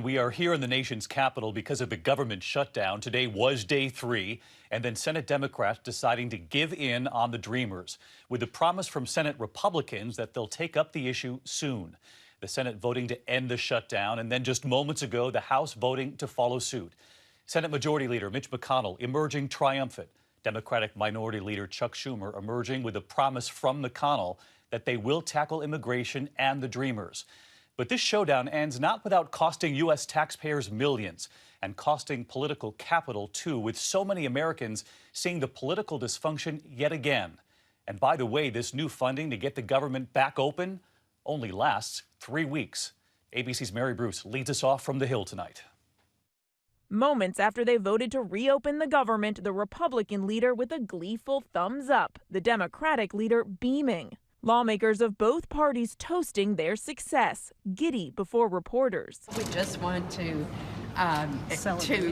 we are here in the nation's capital because of the government shutdown. Today was day 3, and then Senate Democrats deciding to give in on the Dreamers, with the promise from Senate Republicans that they'll take up the issue soon. The Senate voting to end the shutdown, and then just moments ago, the House voting to follow suit. Senate Majority Leader Mitch McConnell emerging triumphant. Democratic Minority Leader Chuck Schumer emerging with a promise from McConnell that they will tackle immigration and the Dreamers. But this showdown ends not without costing U.S. taxpayers millions and costing political capital, too, with so many Americans seeing the political dysfunction yet again. And by the way, this new funding to get the government back open only lasts 3 weeks. ABC's Mary Bruce leads us off from the Hill tonight. Moments after they voted to reopen the government, the Republican leader with a gleeful thumbs up, the Democratic leader beaming. Lawmakers of both parties toasting their success, giddy before reporters. We just want to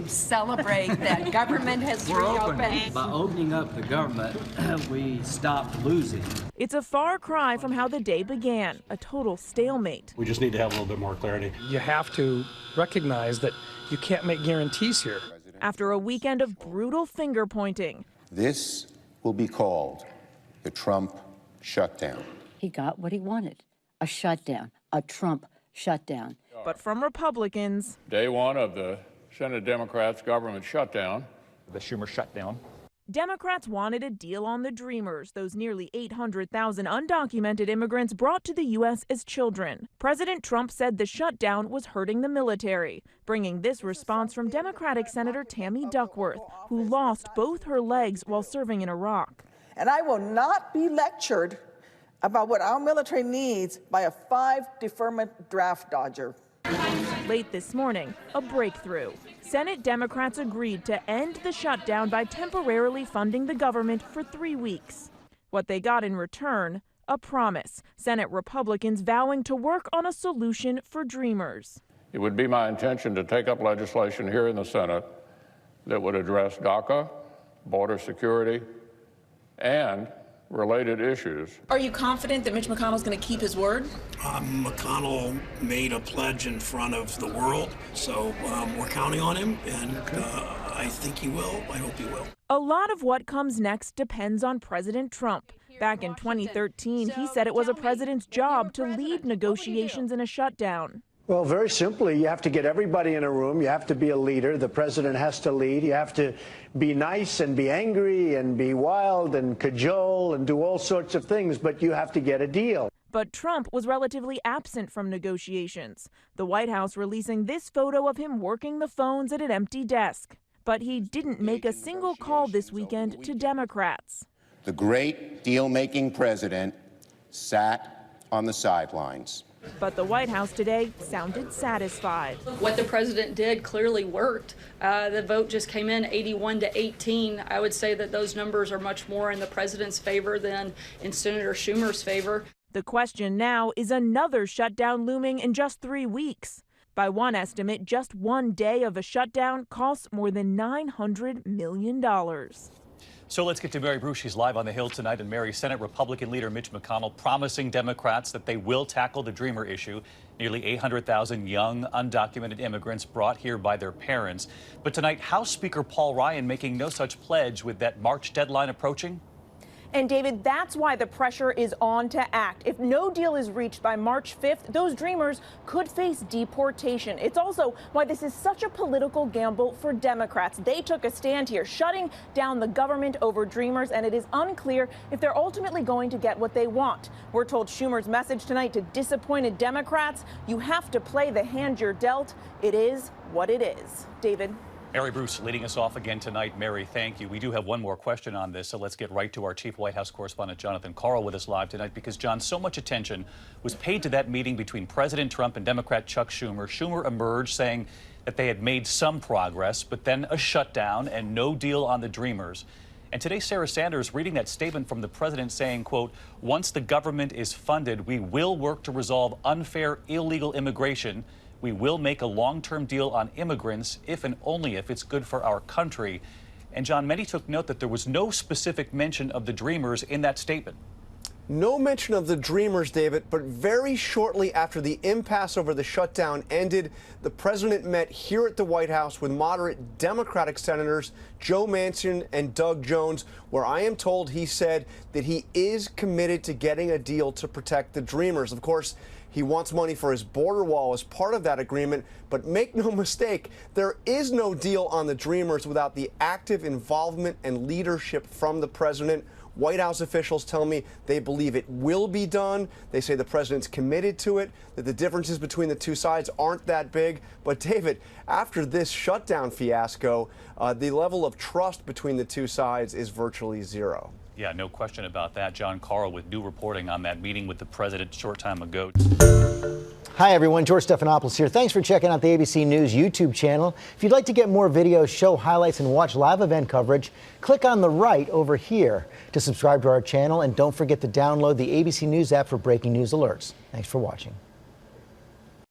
celebrate that government has reopened. By opening up the government, we stopped losing. It's a far cry from how the day began, a total stalemate. We just need to have a little bit more clarity. You have to recognize that you can't make guarantees here. After a weekend of brutal finger pointing. This will be called the Trump shutdown. He got what he wanted, a shutdown, a Trump shutdown. But from Republicans, day one of the Senate Democrats' government shutdown. The Schumer shutdown. Democrats wanted a deal on the Dreamers, those nearly 800,000 undocumented immigrants brought to the U.S. as children. President Trump said the shutdown was hurting the military, bringing this response from Democratic Senator Tammy Duckworth, who lost both her legs while serving in Iraq. And I will not be lectured about what our military needs by a 5-deferment draft dodger. Late this morning, a breakthrough. Senate Democrats agreed to end the shutdown by temporarily funding the government for 3 weeks. What they got in return, a promise. Senate Republicans vowing to work on a solution for Dreamers. It would be my intention to take up legislation here in the Senate that would address DACA, border security, and related issues. Are you confident that Mitch McConnell is going to keep his word? McConnell made a pledge in front of the world, so we're counting on him, and I think he will. I hope he will. A lot of what comes next depends on President Trump. Back in 2013, he said it was a president's job to lead negotiations in a shutdown. Well, very simply, you have to get everybody in a room. You have to be a leader. The president has to lead. You have to be nice and be angry and be wild and cajole and do all sorts of things, but you have to get a deal. But Trump was relatively absent from negotiations, the White House releasing this photo of him working the phones at an empty desk. But he didn't make a single call this weekend to Democrats. The great deal-making president sat on the sidelines. But the White House today sounded satisfied. What the president did clearly worked. The vote just came in 81-18. I would say that those numbers are much more in the president's favor than in Senator Schumer's favor. The question now is another shutdown looming in just 3 weeks. By one estimate, just 1 day of a shutdown costs more than $900 million. So let's get to Mary Bruce. She's live on the Hill tonight. And Mary, Senate Republican leader Mitch McConnell promising Democrats that they will tackle the Dreamer issue. Nearly 800,000 young, undocumented immigrants brought here by their parents. But tonight, House Speaker Paul Ryan making no such pledge with that March deadline approaching. And David, that's why the pressure is on to act. If no deal is reached by March 5th, those Dreamers could face deportation. It's also why this is such a political gamble for Democrats. They took a stand here, shutting down the government over Dreamers, and it is unclear if they're ultimately going to get what they want. We're told Schumer's message tonight to disappointed Democrats: you have to play the hand you're dealt. It is what it is. David. Mary Bruce leading us off again tonight. Mary, thank you. We do have one more question on this, so let's get right to our chief White House correspondent, Jonathan Karl, with us live tonight, because, John, so much attention was paid to that meeting between President Trump and Democrat Chuck Schumer. Schumer emerged saying that they had made some progress, but then a shutdown and no deal on the Dreamers. And today, Sarah Sanders reading that statement from the president saying, quote, once the government is funded, we will work to resolve unfair, illegal immigration. We will make a long-term deal on immigrants if and only if it's good for our country. And, John, many took note that there was no specific mention of the Dreamers in that statement. No mention of the Dreamers, David, but very shortly after the impasse over the shutdown ended, the president met here at the White House with moderate Democratic senators Joe Manchin and Doug Jones, where I am told he said that he is committed to getting a deal to protect the Dreamers. Of course, he wants money for his border wall as part of that agreement, but make no mistake, there is no deal on the Dreamers without the active involvement and leadership from the president. White House officials tell me they believe it will be done. They say the president's committed to it, that the differences between the two sides aren't that big. But David, after this shutdown fiasco, the level of trust between the two sides is virtually zero. Yeah, no question about that. John Carl with new reporting on that meeting with the president a short time ago. Hi, everyone. George Stephanopoulos here. Thanks for checking out the ABC News YouTube channel. If you'd like to get more videos, show highlights, and watch live event coverage, click on the right over here to subscribe to our channel. And don't forget to download the ABC News app for breaking news alerts. Thanks for watching.